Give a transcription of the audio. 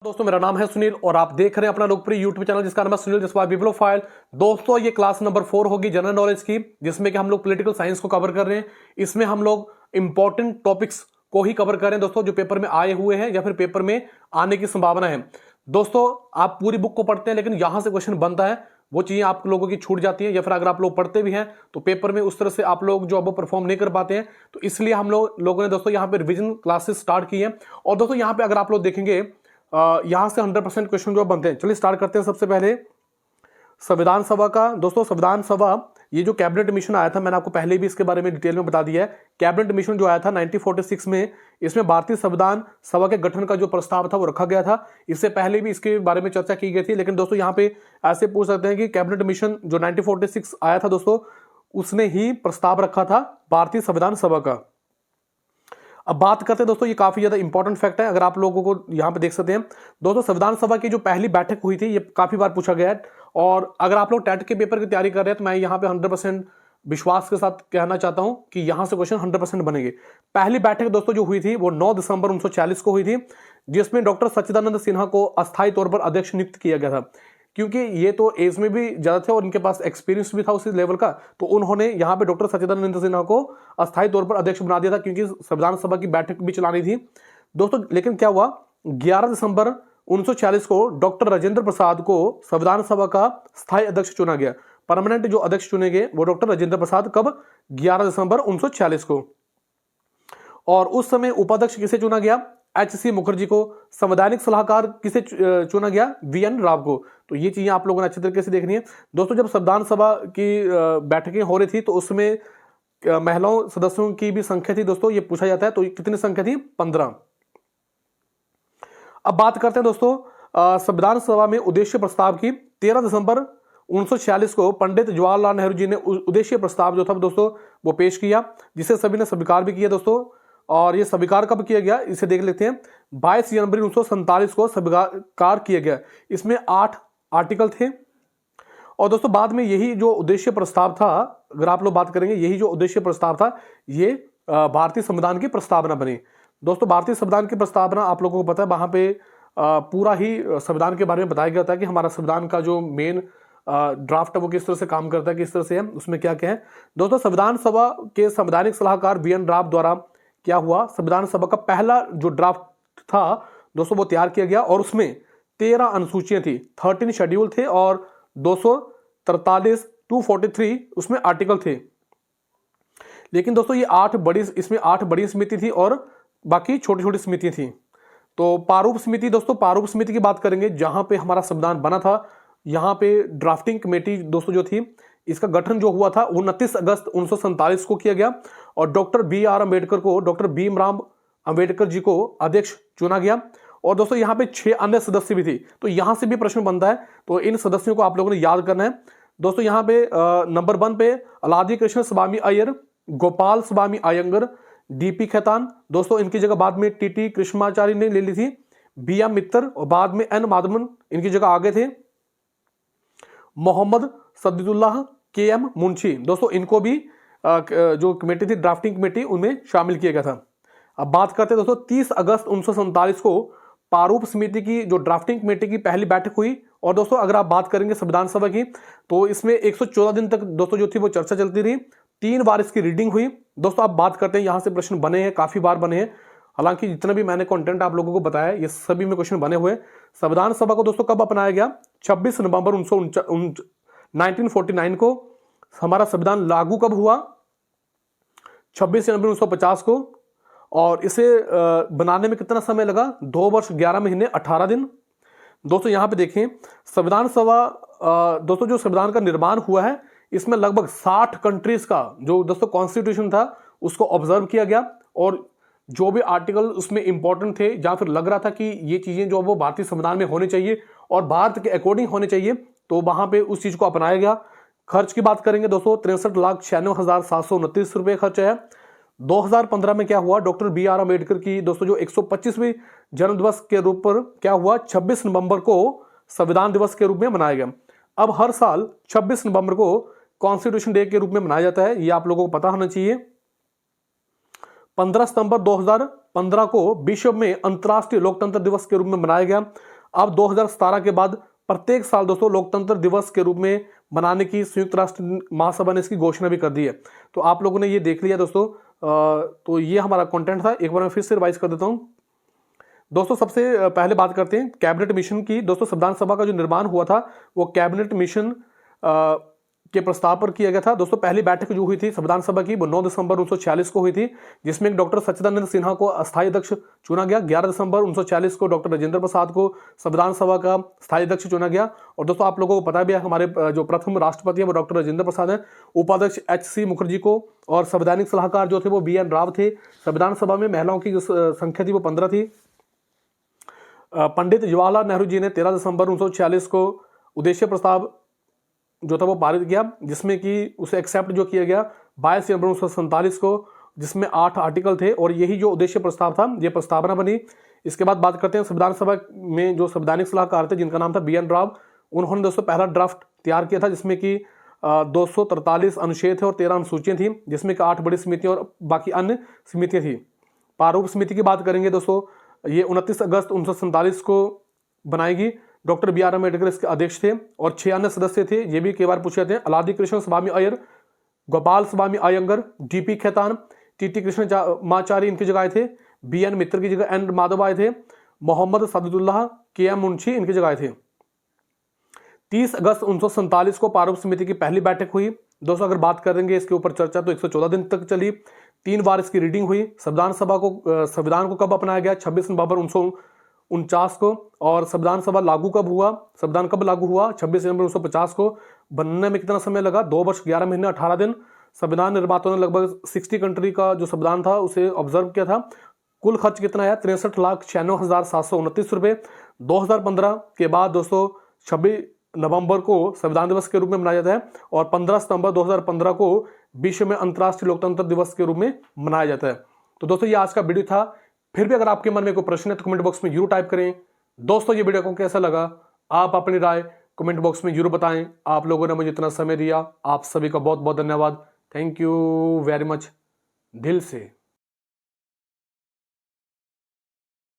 दोस्तों मेरा नाम है सुनील और आप देख रहे हैं अपना लोकप्रिय यूट्यूब चैनल जिसका नाम है सुनील जसवाल बिब्लोफाइल। दोस्तों ये क्लास नंबर 4 होगी जनरल नॉलेज की, जिसमें कि हम लोग पॉलिटिकल साइंस को कवर कर रहे हैं। इसमें हम लोग इंपॉर्टेंट टॉपिक्स को ही कवर कर रहे हैं दोस्तों, जो पेपर में आए हुए हैं या फिर पेपर में आने की संभावना है। दोस्तों आप पूरी बुक को पढ़ते हैं लेकिन यहां से क्वेश्चन बनता है, वो चीजें आप लोगों की छूट जाती है, या फिर अगर आप लोग पढ़ते भी हैं तो पेपर में उस तरह से आप लोग जो अब परफॉर्म नहीं कर पाते हैं। तो इसलिए हम लोगों ने दोस्तों यहाँ पे रिवीजन क्लासेस स्टार्ट की है। और दोस्तों यहाँ पे अगर आप लोग देखेंगे यहां से 100% क्वेश्चन जो बनते हैं। चलिए स्टार्ट करते हैं। सबसे पहले संविधान सभा का। दोस्तों संविधान सभा ये जो कैबिनेट मिशन आया था, मैंने आपको पहले भी इसके बारे में डिटेल में बता दिया है। कैबिनेट मिशन जो आया था 1946 में, इसमें भारतीय संविधान सभा के गठन का जो प्रस्ताव था वो रखा गया था। इससे पहले भी इसके बारे में चर्चा की गई थी, लेकिन दोस्तों यहाँ पे ऐसे पूछ सकते हैं कि कैबिनेट मिशन जो 1946 आया था दोस्तों, उसने ही प्रस्ताव रखा था भारतीय संविधान सभा का। अब बात करते हैं दोस्तों, ये काफी ज्यादा इंपॉर्टेंट फैक्ट है, अगर आप लोगों को यहाँ पे देख सकते हैं। दोस्तों संविधान सभा की जो पहली बैठक हुई थी, ये काफी बार पूछा गया है, और अगर आप लोग टेट के पेपर की तैयारी कर रहे हैं तो मैं यहाँ पे 100% विश्वास के साथ कहना चाहता हूं कि यहां से क्वेश्चन 100% बनेंगे। पहली बैठक दोस्तों जो हुई थी वो 9 दिसंबर 1940 को हुई थी, जिसमें डॉक्टर सच्चिदानंद सिन्हा को अस्थायी तौर पर अध्यक्ष नियुक्त किया गया था। क्योंकि ये तो एज में भी ज्यादा थे और इनके पास एक्सपीरियंस भी था उसी लेवल का, तो उन्होंने यहाँ पे डॉक्टर सच्चिदानंद सिन्हा को अस्थायी तौर पर अध्यक्ष बना दिया था, क्योंकि संविधान सभा की बैठक भी चलानी थी दोस्तों। लेकिन क्या हुआ, 11 दिसंबर 1940 को डॉक्टर राजेंद्र प्रसाद को संविधान सभा का स्थायी अध्यक्ष चुना गया। परमानेंट जो अध्यक्ष चुने गए वो डॉक्टर राजेंद्र प्रसाद, कब? 11 दिसंबर 1940 को। और उस समय उपाध्यक्ष किसे चुना गया? एच.सी. मुखर्जी को। संवैधानिक सलाहकार किसे चुना गया? वी.एन. राव को। तो ये चीजें आप लोगों ने अच्छे तरीके से देखनी है दोस्तों। जब संविधान सभा की बैठकें हो रही थी तो उसमें महिलाओं सदस्यों की भी संख्या थी दोस्तों, ये पूछा जाता है। तो कितनी संख्या थी? 15। अब बात करते हैं दोस्तों संविधान सभा में उद्देश्य प्रस्ताव की। 13 दिसंबर 1946 को पंडित जवाहरलाल नेहरू जी ने उद्देश्य प्रस्ताव जो था दोस्तों वो पेश किया, जिसे सभी ने स्वीकार भी किया दोस्तों। और ये स्वीकार कब किया गया, इसे देख लेते हैं। 22 जनवरी 1947 को स्वीकार किया गया। इसमें 8 आर्टिकल थे। और दोस्तों बाद में यही जो उद्देश्य प्रस्ताव था, अगर आप लोग बात करेंगे, यही जो उद्देश्य प्रस्ताव था ये भारतीय संविधान की प्रस्तावना बनी दोस्तों। भारतीय संविधान की प्रस्तावना आप लोगों को पता है, वहां पे पूरा ही संविधान के बारे में बताया गया था कि हमारा संविधान का जो मेन ड्राफ्ट है वो किस तरह से काम करता है, किस तरह से है, उसमें क्या क्या है दोस्तों। संविधान सभा के संवैधानिक सलाहकार वी.एन. राव द्वारा क्या हुआ, संविधान सभा का पहला जो ड्राफ्ट था दोस्तों वो तैयार किया गया, और उसमें 13 अनुसूचियां थी, 13 शेड्यूल थे, और 243 243 उसमें आर्टिकल थे। लेकिन दोस्तों ये 8 बड़ी समिति थी और बाकी छोटी छोटी समितियां थी। तो प्रारूप समिति दोस्तों, प्रारूप समिति की बात करेंगे, जहां पे हमारा संविधान बना था, यहाँ पे ड्राफ्टिंग कमेटी दोस्तों जो थी, इसका गठन जो हुआ था 29 अगस्त 1947 को किया गया, और डॉक्टर बी.आर. अम्बेडकर को, डॉक्टर भीमराव अम्बेडकर जी को अध्यक्ष चुना गया। और दोस्तों यहाँ पे 6 अन्य सदस्य भी थी, तो यहां से भी प्रश्न बनता है, तो इन सदस्यों को आप लोगों ने याद करना है दोस्तों। यहाँ पे नंबर 1 पे अलादी कृष्ण स्वामी अय्यर, गोपाल स्वामी अयंगर, डी.पी. खेतान दोस्तों, इनकी जगह बाद में टी.टी. कृष्णाचार्य ने ले ली थी। बी.एम. मित्तर और बाद में एन. माधवन इनकी जगह आगे थे। मोहम्मद सद्दुल्लाह, के.एम. मुंशी दोस्तों, इनको भी जो कमेटी थी ड्राफ्टिंग कमेटी, उनमें शामिल किया गया था। अब बात करते हैं दोस्तों 30 अगस्त 1947 को प्रारूप समिति की जो ड्राफ्टिंग कमेटी की पहली बैठक हुई। और दोस्तों अगर आप बात करेंगे संविधान सभा की, तो इसमें 114 दिन तक दोस्तों जो थी वो चर्चा चलती रही। 3 बार इसकी रीडिंग हुई दोस्तों। आप बात करते हैं, यहां से प्रश्न बने हैं, काफी बार बने हैं। हालांकि जितना भी मैंने कंटेंट आप लोगों को बताया ये सभी में क्वेश्चन बने हुए। संविधान सभा को दोस्तों कब अपनाया गया? 26 नवंबर 1949 को। हमारा संविधान लागू कब हुआ? 26 जनवरी 1950 को। और इसे बनाने में कितना समय लगा? 2 वर्ष 11 महीने 18 दिन दोस्तों। यहां पे देखें संविधान सभा दोस्तों जो संविधान का निर्माण हुआ है, इसमें लगभग 60 कंट्रीज का जो दोस्तों कॉन्स्टिट्यूशन था उसको ऑब्जर्व किया गया, और जो भी आर्टिकल उसमें इंपॉर्टेंट थे, जहां फिर लग रहा था कि ये चीजें जो वो भारतीय संविधान में होनी चाहिए और भारत के अकॉर्डिंग होने चाहिए, तो वहां पे उस चीज को अपनाया गया। खर्च की बात करेंगे दोस्तों, 63,96,729 रुपए खर्च है। 2015 में क्या हुआ, डॉक्टर बी.आर. अम्बेडकर की दोस्तों जो 125वीं जन्म दिवस के रूप पर क्या हुआ, 26 नवंबर को संविधान दिवस के रूप में मनाया गया। अब हर साल 26 नवंबर को कॉन्स्टिट्यूशन डे के रूप में मनाया जाता है, ये आप लोगों को पता होना चाहिए। 15 सितंबर 2015 को विश्व में अंतर्राष्ट्रीय लोकतंत्र दिवस के रूप में मनाया गया। अब 2017 के बाद प्रत्येक साल दोस्तों लोकतंत्र दिवस के रूप में मनाने की संयुक्त राष्ट्र महासभा ने इसकी घोषणा भी कर दी है। तो आप लोगों ने ये देख लिया दोस्तों। तो ये हमारा कंटेंट था, एक बार मैं फिर से रिवाइज कर देता हूं दोस्तों। सबसे पहले बात करते हैं कैबिनेट मिशन की। दोस्तों संविधान सभा का जो निर्माण हुआ था वो कैबिनेट मिशन के प्रस्ताव पर किया गया था। दोस्तों पहली बैठक जो हुई थी संविधान सभा की वो 9 दिसंबर 1946 को हुई थी, जिसमें डॉक्टर सच्चिदानंद सिन्हा को अस्थायी अध्यक्ष चुना गया। 11 दिसंबर 1946 को डॉक्टर राजेंद्र प्रसाद को संविधान सभा का स्थायी अध्यक्ष चुना गया। और दोस्तों आप लोगों को पता भी है हमारे जो प्रथम राष्ट्रपति है वो डॉक्टर राजेंद्र प्रसाद है। उपाध्यक्ष HC मुखर्जी को और संवैधानिक सलाहकार जो थे वो BN राव थे। संविधान सभा में महिलाओं की जो संख्या थी वो 15 थी। पंडित जवाहरलाल नेहरू जी ने 13 दिसंबर 1946 को उद्देश्य प्रस्ताव जो था वो पारित किया, जिसमें कि उसे एक्सेप्ट जो किया गया 22 जनवरी 1947 को, जिसमें 8 आर्टिकल थे और यही जो उद्देश्य प्रस्ताव था ये प्रस्तावना बनी। इसके बाद बात करते हैं संविधान सभा में जो संवैधानिक सलाहकार थे जिनका नाम था BN राव। उन्होंने दोस्तों पहला ड्राफ्ट तैयार किया था, जिसमें कि 243 अनुच्छेद थे और 13 अनुसूचियां थी, जिसमें कि 8 बड़ी समितियां और बाकी अन्य समितियां थी। प्रारूप समिति की बात करेंगे दोस्तों, ये 29 अगस्त 1947 को बनाएगी। डॉक्टर BR अम्बेडकर इसके अध्यक्ष थे और 6 अन्य सदस्य थे, ये भी कई बार पूछे जाते हैं। अलादी कृष्ण स्वामी अय्यर, गोपाल स्वामी अयंगर, DP खेतान, TT कृष्णमाचारी इनकी जगह आए थे। BN मित्र की जगह N माधव आए थे। मोहम्मद सादुल्लाह KM मुंशी इनकी जगह आए थे। 30 अगस्त 1947 को प्रारूप समिति की पहली बैठक हुई। दोस्तों अगर बात करेंगे इसके ऊपर चर्चा तो 114 दिन तक चली। 3 बार इसकी रीडिंग हुई। संविधान को कब अपनाया गया? 26 नवंबर 1949 को। और संविधान सभा लागू कब हुआ? संविधान कब लागू हुआ? 26 जनवरी 1950 को। बनने में कितना समय लगा? 2 वर्ष 11 महीने 18 दिन। संविधान निर्माताओं ने लगभग 60 कंट्री का जो संविधान था उसे ऑब्जर्व किया था। कुल खर्च कितना आया? 63,96,729 रुपए। 2015 के बाद दोस्तों 26 नवंबर को संविधान दिवस के रूप में मनाया जाता है और 15 सितंबर 2015 को विश्व में अंतर्राष्ट्रीय लोकतंत्र दिवस के रूप में मनाया जाता है। तो दोस्तों ये आज का वीडियो था। फिर भी अगर आपके मन में कोई प्रश्न है तो कमेंट बॉक्स में जरूर टाइप करें। दोस्तों ये वीडियो को कैसा लगा आप अपनी राय कमेंट बॉक्स में जरूर बताएं। आप लोगों ने मुझे इतना समय दिया, आप सभी का बहुत बहुत धन्यवाद। थैंक यू वेरी मच दिल से।